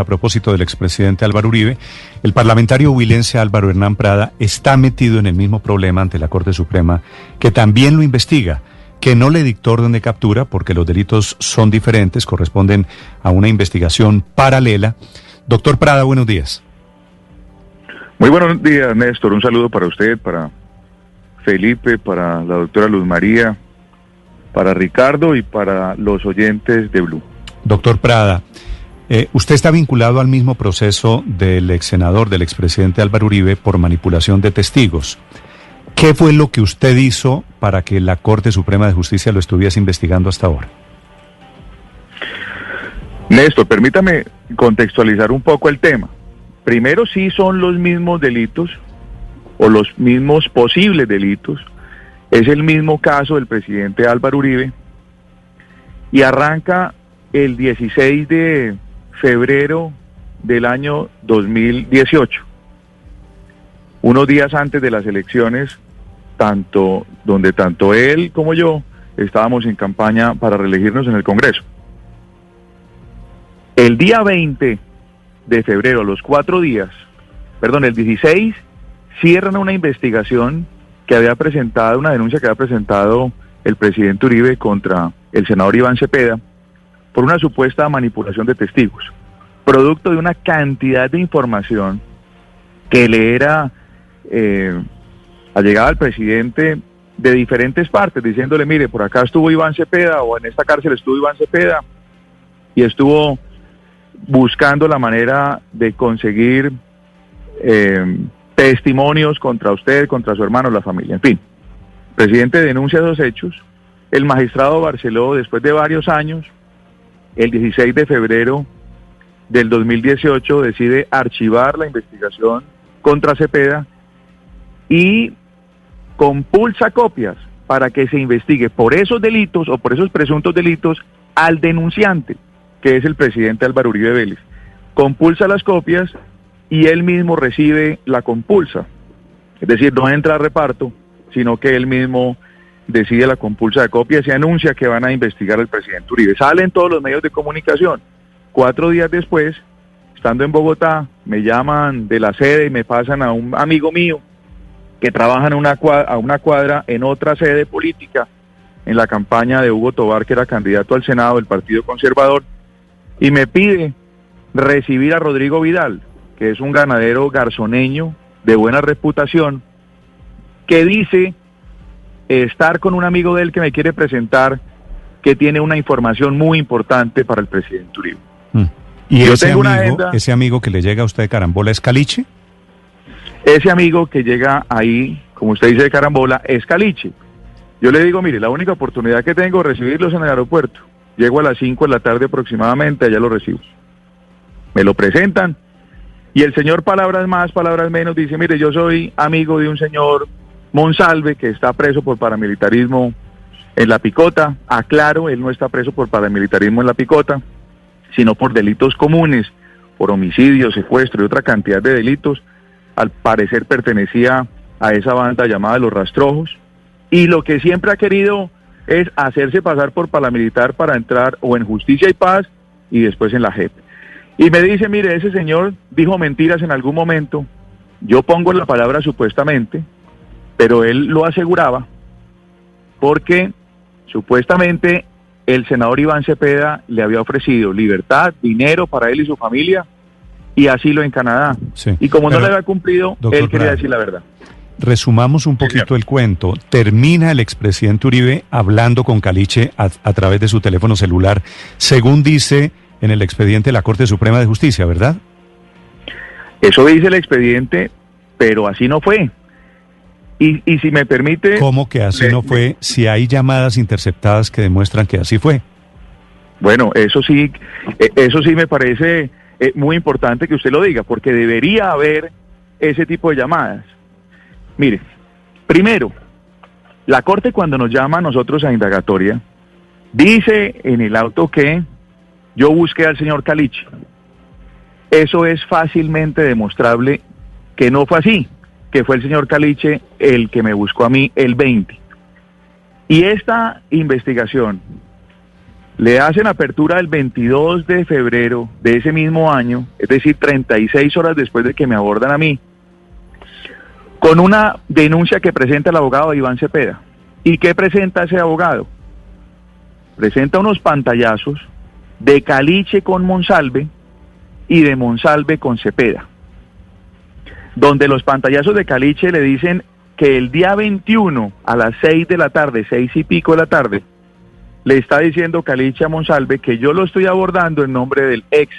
a propósito del expresidente Álvaro Uribe. El parlamentario huilense Álvaro Hernán Prada está metido en el mismo problema ante la Corte Suprema, que también lo investiga, que no le dictó orden de captura porque los delitos son diferentes, corresponden a una investigación paralela. Doctor Prada, buenos días. Muy buenos días, Néstor. Un saludo para usted, para Felipe, para la doctora Luz María, para Ricardo y para los oyentes de Blue. Doctor Prada, usted está vinculado al mismo proceso del ex senador, del expresidente Álvaro Uribe, por manipulación de testigos. ¿Qué fue lo que usted hizo para que la Corte Suprema de Justicia lo estuviese investigando hasta ahora? Néstor, permítame contextualizar un poco el tema. Primero, sí son los mismos delitos, o los mismos posibles delitos. Es el mismo caso del presidente Álvaro Uribe, y arranca el 16 de febrero del año 2018, unos días antes de las elecciones, donde tanto él como yo estábamos en campaña para reelegirnos en el Congreso. El día 20 de febrero, a los 4 días, el 16, cierran una investigación que había presentado, una denuncia que había presentado el presidente Uribe contra el senador Iván Cepeda por una supuesta manipulación de testigos, producto de una cantidad de información que le era allegada al presidente de diferentes partes, diciéndole, mire, por acá estuvo Iván Cepeda, o en esta cárcel estuvo Iván Cepeda, y estuvo buscando la manera de conseguir testimonios contra usted, contra su hermano, la familia, en fin. El presidente denuncia esos hechos. El magistrado Barceló, después de varios años, el 16 de febrero del 2018, decide archivar la investigación contra Cepeda y compulsa copias para que se investigue por esos delitos o por esos presuntos delitos al denunciante, que es el presidente Álvaro Uribe Vélez. Compulsa las copias y él mismo recibe la compulsa. Es decir, no entra a reparto, sino que él mismo decide la compulsa de copias y anuncia que van a investigar al presidente Uribe. Salen todos los medios de comunicación. 4 días después, estando en Bogotá, me llaman de la sede y me pasan a un amigo mío que trabaja a una cuadra en otra sede política, en la campaña de Hugo Tobar, que era candidato al Senado del Partido Conservador, y me pide recibir a Rodrigo Vidal, que es un ganadero garzoneño de buena reputación, que dice estar con un amigo de él que me quiere presentar, que tiene una información muy importante para el presidente Uribe. ¿Y ese amigo que le llega a usted de carambola es Caliche? Ese amigo que llega ahí, como usted dice, de carambola, es Caliche. Yo le digo, mire, la única oportunidad que tengo es recibirlos en el aeropuerto. Llego a las 5 de la tarde aproximadamente, allá lo recibo. Me lo presentan, y el señor, palabras más, palabras menos, dice, mire, yo soy amigo de un señor Monsalve, que está preso por paramilitarismo en La Picota. Aclaro, él no está preso por paramilitarismo en La Picota, sino por delitos comunes, por homicidio, secuestro y otra cantidad de delitos. Al parecer pertenecía a esa banda llamada Los Rastrojos, y lo que siempre ha querido es hacerse pasar por paramilitar para entrar o en Justicia y Paz y después en la JEP. Y me dice, mire, ese señor dijo mentiras en algún momento, yo pongo la palabra supuestamente, pero él lo aseguraba porque supuestamente el senador Iván Cepeda le había ofrecido libertad, dinero para él y su familia, y asilo en Canadá. Sí, y como no le había cumplido, él quería decir la verdad. Resumamos un poquito el cuento. Termina el expresidente Uribe hablando con Caliche a través de su teléfono celular, según dice en el expediente de la Corte Suprema de Justicia, ¿verdad? Eso dice el expediente, pero así no fue. Y si me permite... ¿Cómo que así no fue si hay llamadas interceptadas que demuestran que así fue? Bueno, eso sí me parece muy importante que usted lo diga, porque debería haber ese tipo de llamadas. Mire, primero, la Corte, cuando nos llama a nosotros a indagatoria, dice en el auto que yo busqué al señor Caliche. Eso es fácilmente demostrable que no fue así, que fue el señor Caliche el que me buscó a mí el 20. Y esta investigación Le hacen apertura el 22 de febrero de ese mismo año, es decir, 36 horas después de que me abordan a mí, con una denuncia que presenta el abogado Iván Cepeda. ¿Y qué presenta ese abogado? Presenta unos pantallazos de Caliche con Monsalve y de Monsalve con Cepeda, donde los pantallazos de Caliche le dicen que el día 21 a las 6 de la tarde, 6 y pico de la tarde, le está diciendo Caliche a Monsalve que yo lo estoy abordando en nombre del ex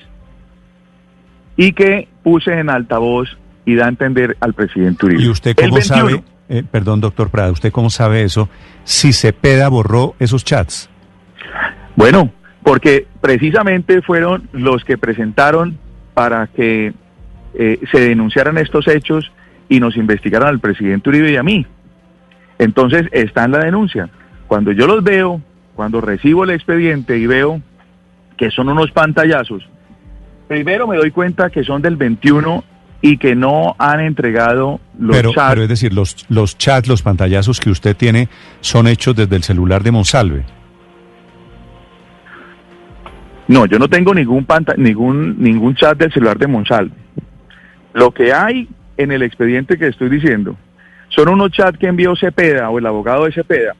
y que puse en altavoz y da a entender al presidente Uribe. ¿Y usted cómo sabe, perdón doctor Prada, usted cómo sabe eso, si Cepeda borró esos chats? Bueno, porque precisamente fueron los que presentaron para que se denunciaran estos hechos y nos investigaran al presidente Uribe y a mí. Entonces está en la denuncia. Cuando yo los veo, cuando recibo el expediente y veo que son unos pantallazos, primero me doy cuenta que son del 21 y que no han entregado los chats. Pero es decir, los chats, los pantallazos que usted tiene son hechos desde el celular de Monsalve. No, yo no tengo ningún chat del celular de Monsalve. Lo que hay en el expediente que estoy diciendo son unos chats que envió Cepeda o el abogado de Cepeda,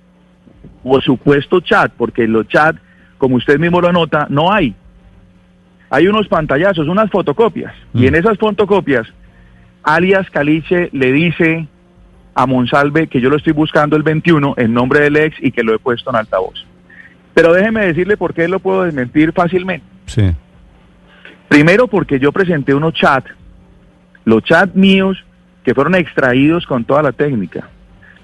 o supuesto chat, porque los chats, como usted mismo lo anota, no hay. Hay unos pantallazos, unas fotocopias, y en esas fotocopias, alias Caliche le dice a Monsalve que yo lo estoy buscando el 21 en nombre del ex y que lo he puesto en altavoz. Pero déjeme decirle por qué lo puedo desmentir fácilmente. Sí. Primero porque yo presenté unos chats, los chats míos que fueron extraídos con toda la técnica,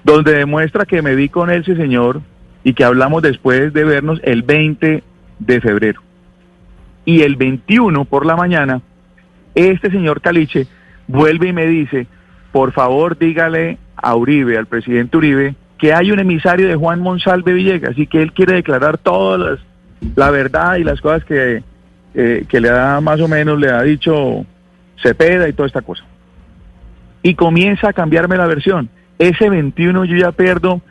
donde demuestra que me vi con ese señor y que hablamos después de vernos el 20 de febrero. Y el 21 por la mañana, este señor Caliche vuelve y me dice, por favor dígale a Uribe, al presidente Uribe, que hay un emisario de Juan Monsalve Villegas y que él quiere declarar toda la verdad y las cosas que le ha más o menos le ha dicho Cepeda y toda esta cosa. Y comienza a cambiarme la versión. Ese 21 yo ya pierdo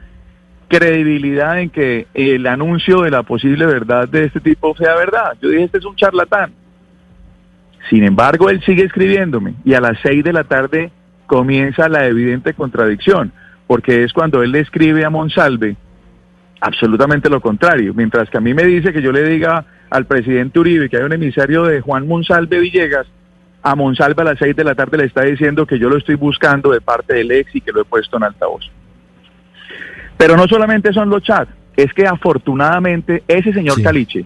credibilidad en que el anuncio de la posible verdad de este tipo sea verdad. Yo dije, este es un charlatán. Sin embargo, él sigue escribiéndome y a las 6 de la tarde comienza la evidente contradicción, porque es cuando él le escribe a Monsalve absolutamente lo contrario. Mientras que a mí me dice que yo le diga al presidente Uribe que hay un emisario de Juan Monsalve Villegas, a Monsalve a las 6 de la tarde le está diciendo que yo lo estoy buscando de parte del ex y que lo he puesto en altavoz. Pero no solamente son los chats, es que afortunadamente ese señor Caliche,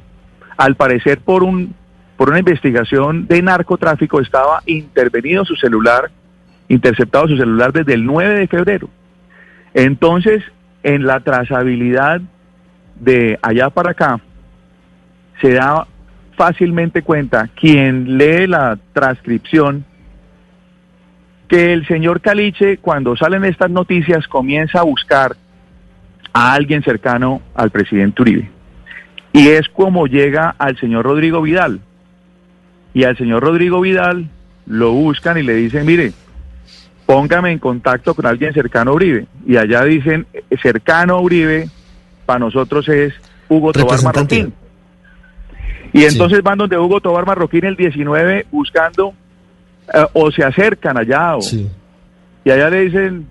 al parecer por una investigación de narcotráfico, estaba intervenido su celular, interceptado su celular desde el 9 de febrero. Entonces, en la trazabilidad de allá para acá, se da fácilmente cuenta, quien lee la transcripción, que el señor Caliche, cuando salen estas noticias, comienza a buscar a alguien cercano al presidente Uribe. Y es como llega al señor Rodrigo Vidal. Y al señor Rodrigo Vidal lo buscan y le dicen, mire, póngame en contacto con alguien cercano a Uribe. Y allá dicen, cercano a Uribe, para nosotros es Hugo Tobar Marroquín. Y entonces van donde Hugo Tobar Marroquín el 19 buscando, o se acercan allá, y allá le dicen,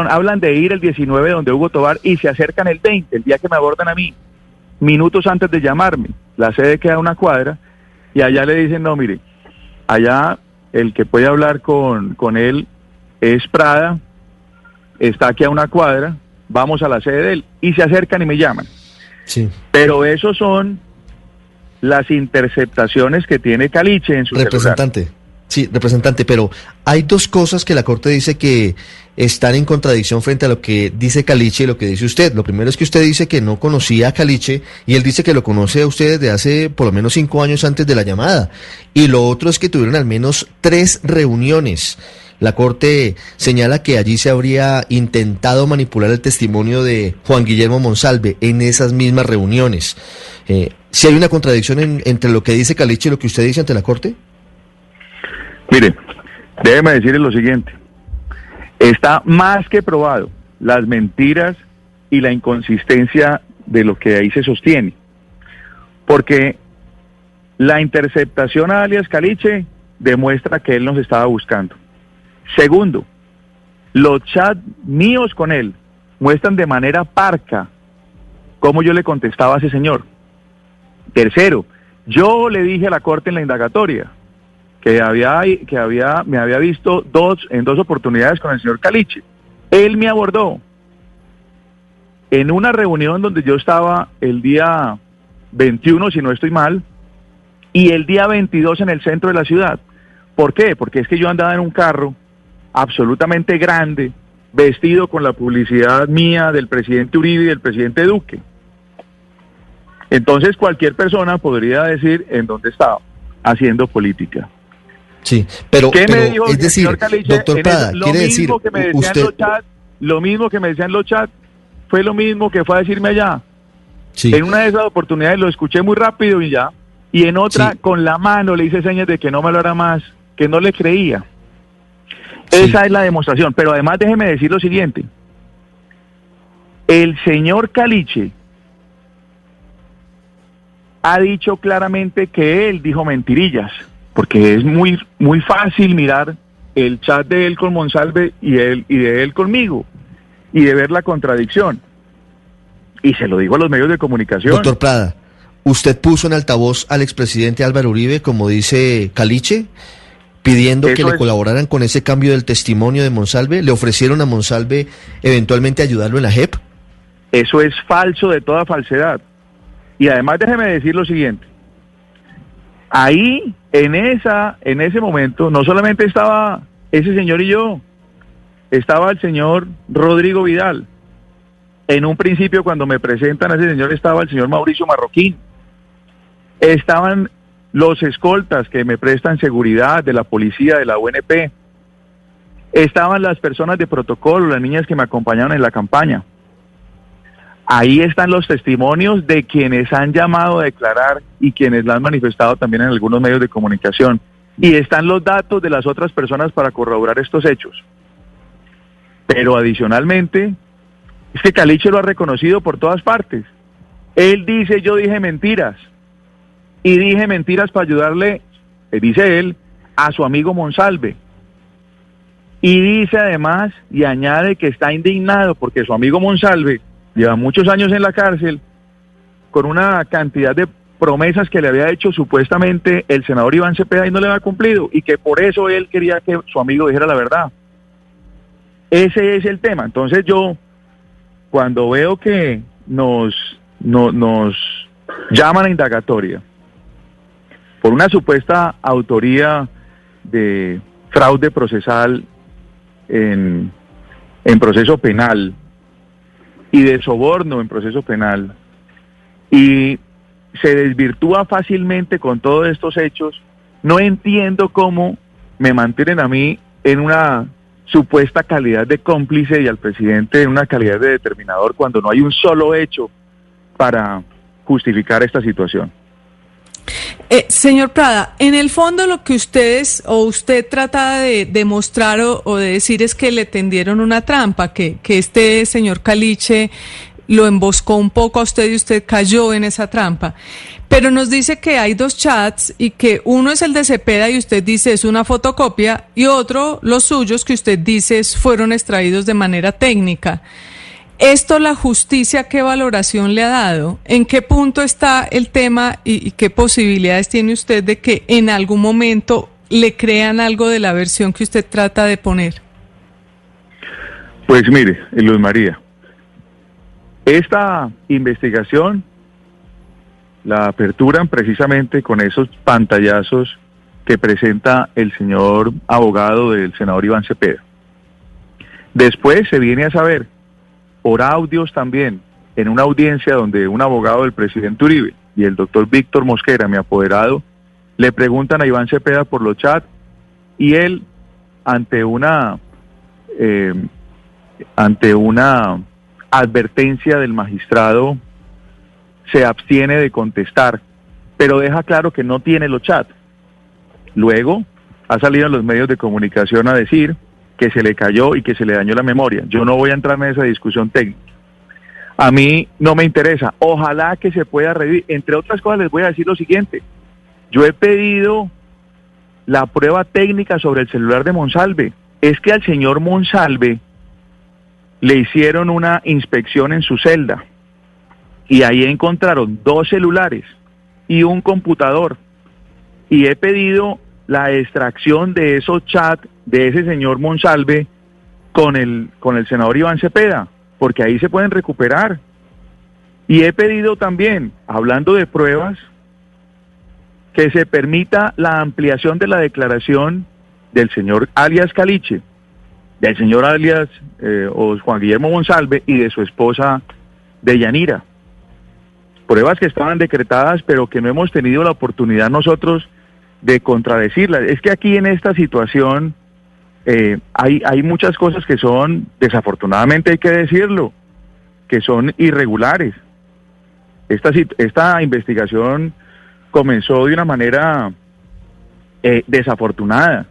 hablan de ir el 19 donde Hugo Tobar y se acercan el 20, el día que me abordan a mí, minutos antes de llamarme. La sede queda a una cuadra y allá le dicen, no, mire, allá el que puede hablar con él es Prada, está aquí a una cuadra, vamos a la sede de él, y se acercan y me llaman. Sí. Pero esos son las interceptaciones que tiene Caliche en su representante celular. Sí, representante, pero hay dos cosas que la Corte dice que están en contradicción frente a lo que dice Caliche y lo que dice usted. Lo primero es que usted dice que no conocía a Caliche y él dice que lo conoce a usted desde hace por lo menos 5 años antes de la llamada. Y lo otro es que tuvieron al menos 3 reuniones. La Corte señala que allí se habría intentado manipular el testimonio de Juan Guillermo Monsalve en esas mismas reuniones. ¿Sí hay una contradicción entre lo que dice Caliche y lo que usted dice ante la Corte? Mire, déjeme decirle lo siguiente. Está más que probado las mentiras y la inconsistencia de lo que ahí se sostiene. Porque la interceptación a alias Caliche demuestra que él nos estaba buscando. Segundo, los chats míos con él muestran de manera parca cómo yo le contestaba a ese señor. Tercero, yo le dije a la Corte en la indagatoria que me había visto en dos oportunidades con el señor Caliche. Él me abordó en una reunión donde yo estaba el día 21, si no estoy mal, y el día 22 en el centro de la ciudad. ¿Por qué? Porque es que yo andaba en un carro absolutamente grande, vestido con la publicidad mía del presidente Uribe y del presidente Duque. Entonces cualquier persona podría decir en dónde estaba haciendo política. Sí, pero me dijo es decir, Caliche, doctor Prada, quiere decir, lo mismo que me decían los chats, fue lo mismo que fue a decirme allá. Sí. En una de esas oportunidades lo escuché muy rápido y ya, y en otra Sí. con la mano le hice señas de que no me lo hará más, que no le creía. Sí. Esa es la demostración, pero además déjeme decir lo siguiente. El señor Caliche ha dicho claramente que él dijo mentirillas, porque es muy fácil mirar el chat de él con Monsalve y de él conmigo, y de ver la contradicción. Y se lo digo a los medios de comunicación. Doctor Prada, ¿usted puso en altavoz al expresidente Álvaro Uribe, como dice Caliche, pidiendo que le colaboraran con ese cambio del testimonio de Monsalve? ¿Le ofrecieron a Monsalve eventualmente ayudarlo en la JEP? Eso es falso de toda falsedad. Y además déjeme decir lo siguiente. Ahí, en ese momento, no solamente estaba ese señor y yo, estaba el señor Rodrigo Vidal. En un principio, cuando me presentan a ese señor, estaba el señor Mauricio Marroquín. Estaban los escoltas que me prestan seguridad de la policía, de la UNP. Estaban las personas de protocolo, las niñas que me acompañaron en la campaña. Ahí están los testimonios de quienes han llamado a declarar y quienes la han manifestado también en algunos medios de comunicación. Y están los datos de las otras personas para corroborar estos hechos. Pero adicionalmente, es que Caliche lo ha reconocido por todas partes. Él dice, yo dije mentiras. Y dije mentiras para ayudarle, dice él, a su amigo Monsalve. Y dice además, y añade que está indignado porque su amigo Monsalve lleva muchos años en la cárcel con una cantidad de promesas que le había hecho supuestamente el senador Iván Cepeda y no le había cumplido, y que por eso él quería que su amigo dijera la verdad. Ese es el tema. Entonces yo, cuando veo que nos llaman a indagatoria por una supuesta autoría de fraude procesal en proceso penal y de soborno en proceso penal, y se desvirtúa fácilmente con todos estos hechos, no entiendo cómo me mantienen a mí en una supuesta calidad de cómplice y al presidente en una calidad de determinador cuando no hay un solo hecho para justificar esta situación. Señor Prada, en el fondo lo que usted trata de demostrar o de decir es que le tendieron una trampa, que este señor Caliche lo emboscó un poco a usted y usted cayó en esa trampa. Pero nos dice que hay dos chats y que uno es el de Cepeda y usted dice es una fotocopia, y otro, los suyos, que usted dice fueron extraídos de manera técnica. ¿Esto la justicia qué valoración le ha dado? ¿En qué punto está el tema y qué posibilidades tiene usted de que en algún momento le crean algo de la versión que usted trata de poner? Pues mire, Luz María, esta investigación la aperturan precisamente con esos pantallazos que presenta el señor abogado del senador Iván Cepeda. Después se viene a saber, por audios también, en una audiencia donde un abogado del presidente Uribe y el doctor Víctor Mosquera, mi apoderado, le preguntan a Iván Cepeda por los chats, y él, ante una advertencia del magistrado, se abstiene de contestar, pero deja claro que no tiene los chats. Luego ha salido en los medios de comunicación a decir que se le cayó y que se le dañó la memoria. Yo no voy a entrar en esa discusión técnica. a mí no me interesa. Ojalá que se pueda revivir. Entre otras cosas les voy a decir lo siguiente. Yo he pedido la prueba técnica sobre el celular de Monsalve. Es que al señor Monsalve le hicieron una inspección en su celda y ahí encontraron 2 celulares y un computador. Y he pedido la extracción de esos chats de ese señor Monsalve con el senador Iván Cepeda, porque ahí se pueden recuperar. Y he pedido también, hablando de pruebas, que se permita la ampliación de la declaración del señor alias Caliche, del señor alias Juan Guillermo Monsalve y de su esposa Deyanira. Pruebas que estaban decretadas, pero que no hemos tenido la oportunidad nosotros de contradecirlas. Es que aquí en esta situación hay muchas cosas que son, desafortunadamente hay que decirlo, que son irregulares. Esta investigación comenzó de una manera desafortunada.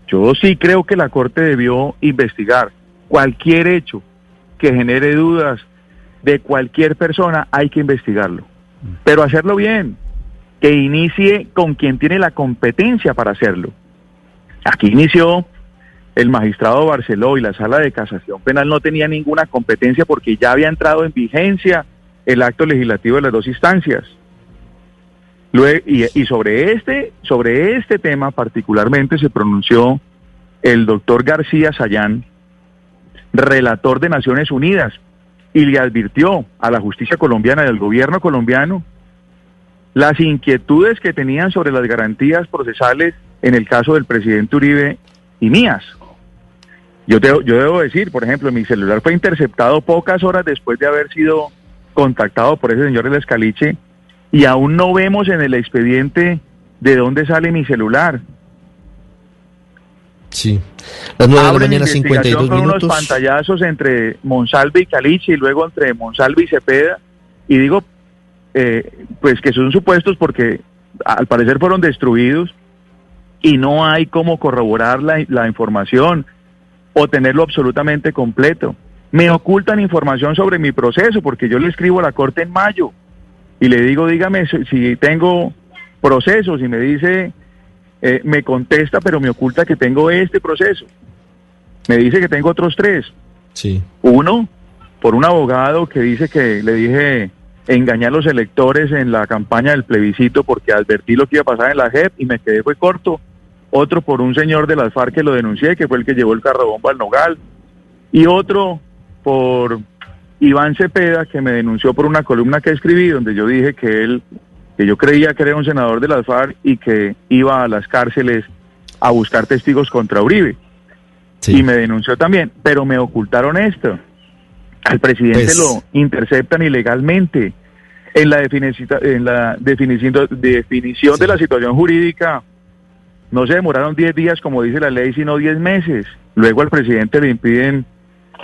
Yo sí creo que la Corte debió investigar cualquier hecho que genere dudas de cualquier persona, hay que investigarlo, pero hacerlo bien, que inicie con quien tiene la competencia para hacerlo. Aquí inició el magistrado Barceló y la Sala de Casación Penal no tenía ninguna competencia porque ya había entrado en vigencia el acto legislativo de las 2 instancias. Luego, y sobre este tema particularmente se pronunció el doctor García Sayán, relator de Naciones Unidas, y le advirtió a la justicia colombiana y al gobierno colombiano las inquietudes que tenían sobre las garantías procesales en el caso del presidente Uribe y mías. Yo debo decir, por ejemplo, mi celular fue interceptado pocas horas después de haber sido contactado por ese señor del Caliche, y aún no vemos en el expediente de dónde sale mi celular. Sí, las 9 de la mañana, 52 con minutos. Unos pantallazos entre Monsalve y Caliche y luego entre Monsalve y Cepeda, y digo, pues que son supuestos porque al parecer fueron destruidos y no hay cómo corroborar la información o tenerlo absolutamente completo. Me ocultan información sobre mi proceso porque yo le escribo a la Corte en mayo y le digo, dígame si tengo procesos, y me dice, me contesta, pero me oculta que tengo este proceso. Me dice que tengo otros 3. Sí. Uno, por un abogado que dice que le dije engañar a los electores en la campaña del plebiscito porque advertí lo que iba a pasar en la JEP y me quedé fue corto. Otro por un señor de las FARC que lo denuncié, que fue el que llevó el carro bomba al Nogal. Y otro por Iván Cepeda, que me denunció por una columna que escribí donde yo dije que yo creía que era un senador de las FARC y que iba a las cárceles a buscar testigos contra Uribe. Sí. Y me denunció también, pero me ocultaron esto. Al presidente lo interceptan ilegalmente. En la definición sí. de la situación jurídica, no se demoraron 10 días, como dice la ley, sino 10 meses. Luego al presidente le impiden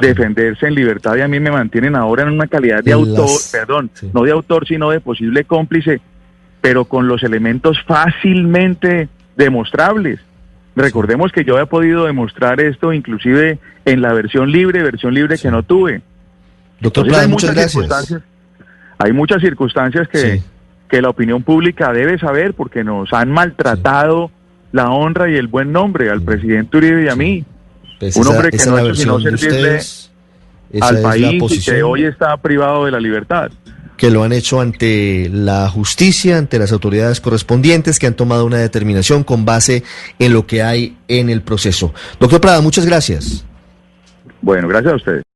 defenderse en libertad y a mí me mantienen ahora en una calidad de autor, sí. No de autor, sino de posible cómplice, pero con los elementos fácilmente demostrables. Recordemos que yo había podido demostrar esto inclusive en la versión libre sí. que no tuve. Doctor Prada, muchas gracias. Hay muchas circunstancias que la opinión pública debe saber porque nos han maltratado la honra y el buen nombre al presidente Uribe y a mí. Pues un hombre que no ha hecho sino servirle al país y que hoy está privado de la libertad. Que lo han hecho ante la justicia, ante las autoridades correspondientes, que han tomado una determinación con base en lo que hay en el proceso. Doctor Prada, muchas gracias. Bueno, gracias a ustedes.